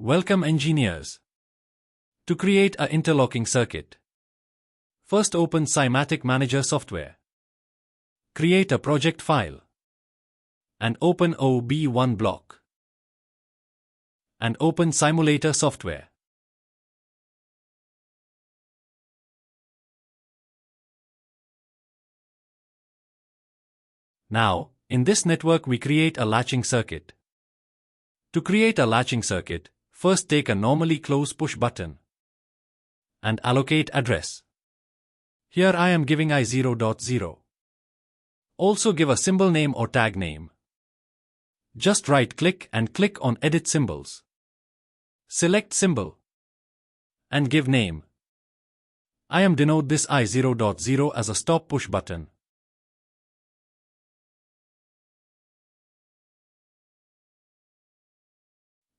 Welcome engineers. To create an interlocking circuit, first open SIMATIC Manager software. Create a project file. And open OB1 block. And open Simulator software. Now, in this network we create a latching circuit. To create a latching circuit, first take a normally close push button and allocate address. Here I am giving I0.0. Also give a symbol name or tag name. Just right-click and click on Edit Symbols. Select Symbol and give name. I am denote this I0.0 as a stop push button.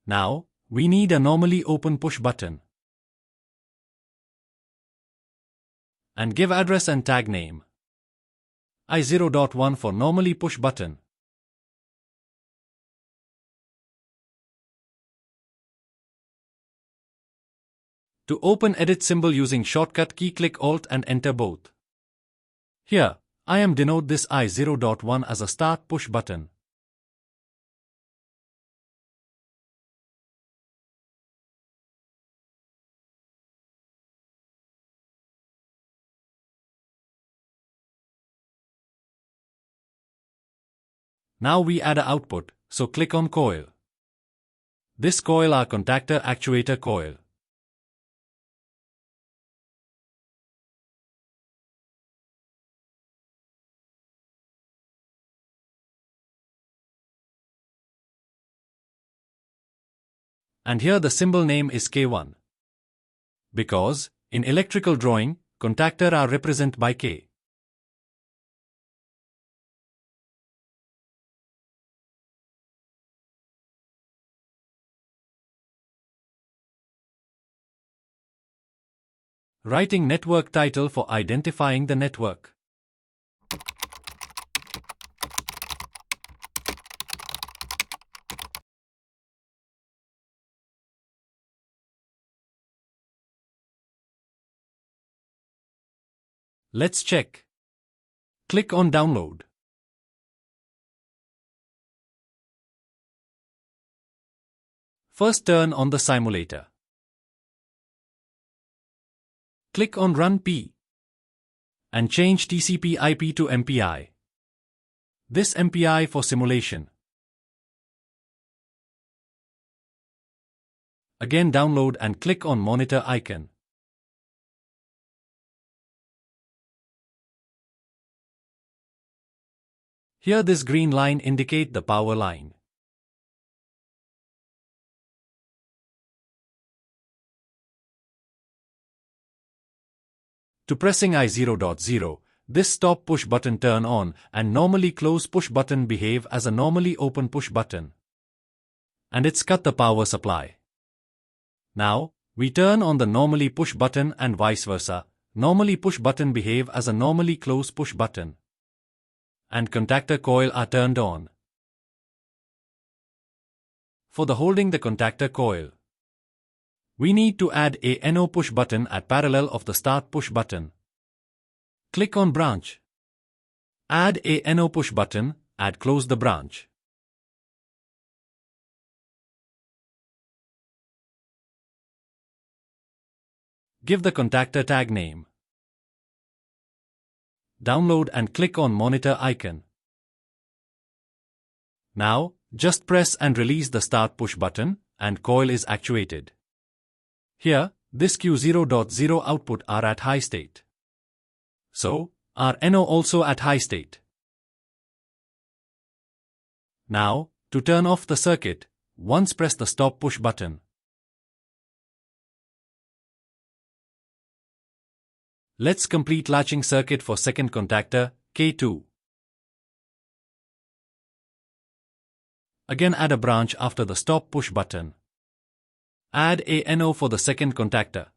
Now, we need a normally open push button. And give address and tag name. I0.1 for normally push button. To open edit symbol using shortcut key, click Alt and enter both. Here, I am denote this I0.1 as a start push button. Now we add a output, so click on coil. This coil are contactor actuator coil. And here the symbol name is K1. Because, in electrical drawing, contactor are represented by K. Writing network title for identifying the network. Let's check. Click on Download. First turn on the simulator. Click on Run P and change TCP/IP to MPI. This MPI for simulation. Again download and click on monitor icon. Here this green line indicate the power line. To pressing I0.0, this stop push button turn on and normally close push button behave as a normally open push button. And it's cut the power supply. Now, we turn on the normally push button and vice versa, normally push button behave as a normally close push button. And contactor coil are turned on. For the holding the contactor coil, we need to add a NO push button at parallel of the start push button. Click on branch. Add a NO push button, add close the branch. Give the contactor tag name. Download and click on monitor icon. Now, just press and release the start push button and coil is actuated. Here, this Q0.0 output are at high state. So, our NO also at high state. Now, to turn off the circuit, once press the stop push button. Let's complete latching circuit for second contactor, K2. Again add a branch after the stop push button. Add a NO for the second contactor.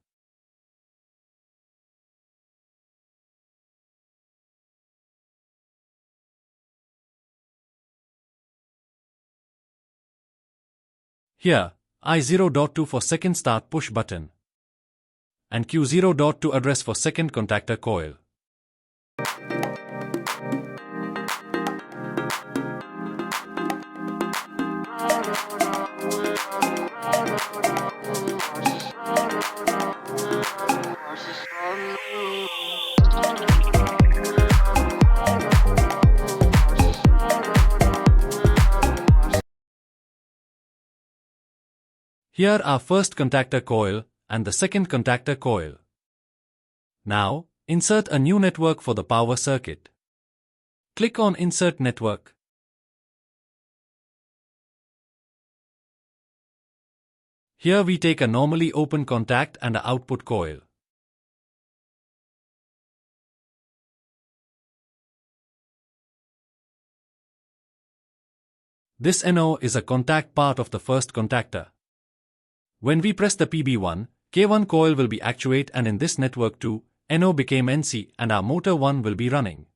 Here, I0.2 for second start push button, and Q0.2 address for second contactor coil. Here are first contactor coil and the second contactor coil. Now, insert a new network for the power circuit. Click on Insert Network. Here we take a normally open contact and an output coil. This NO is a contact part of the first contactor. When we press the PB1, K1 coil will be actuate, and in this network 2, NO became NC and our motor 1 will be running.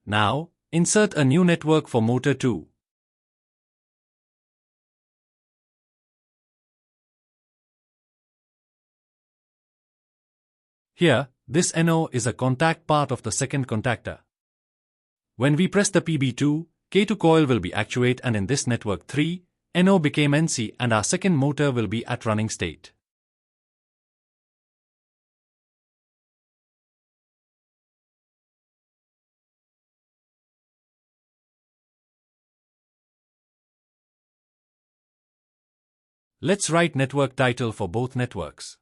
Now, insert a new network for motor 2. Here, this NO is a contact part of the second contactor. When we press the PB2, K2 coil will be actuate, and in this network 3, NO became NC and our second motor will be at running state. Let's write network title for both networks.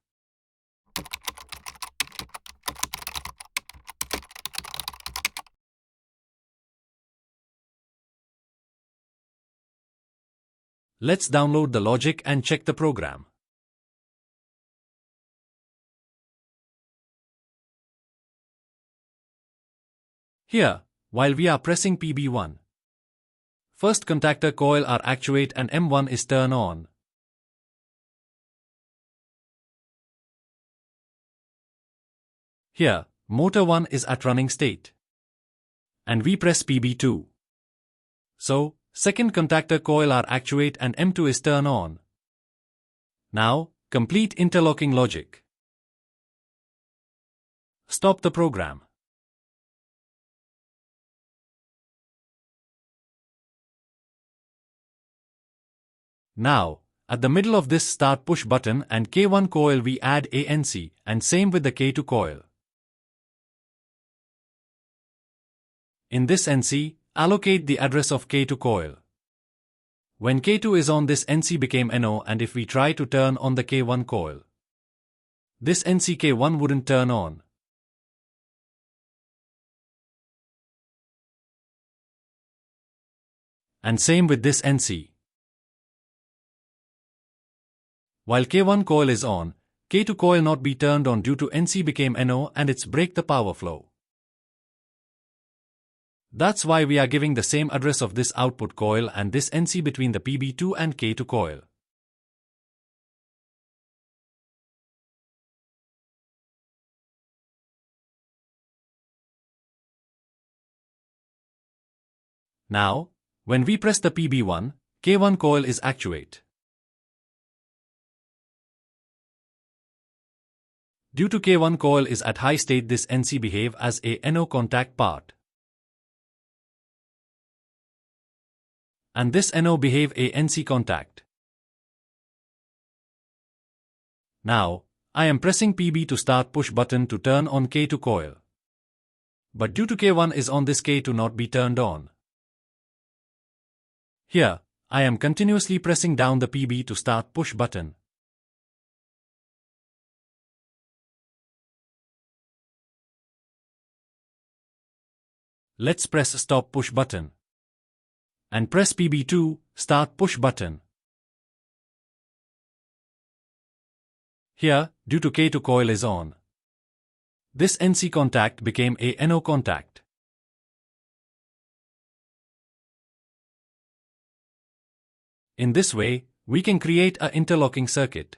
Let's download the logic and check the program. Here, while we are pressing PB1, first contactor coil are actuate and M1 is turn on. Here, motor 1 is at running state. And we press PB2. So, second contactor coil are actuate and M2 is turn on. Now, complete interlocking logic. Stop the program. Now, at the middle of this start push button and K1 coil we add ANC, and same with the K2 coil. In this NC, allocate the address of K2 coil. When K2 is on, this NC became NO, and if we try to turn on the K1 coil, this NC K1 wouldn't turn on. And same with this NC. While K1 coil is on, K2 coil not be turned on due to NC became NO and it's break the power flow. That's why we are giving the same address of this output coil and this NC between the PB2 and K2 coil. Now, when we press the PB1, K1 coil is actuate. Due to K1 coil is at high state, this NC behave as a NO contact part. And this NO behave a NC contact. Now, I am pressing PB to start push button to turn on K2 coil. But due to K1 is on, this K2 not be turned on. Here, I am continuously pressing down the PB to start push button. Let's press stop push button. And press PB2, start push button. Here, due to K2 coil is on, this NC contact became a NO contact. In this way, we can create an interlocking circuit.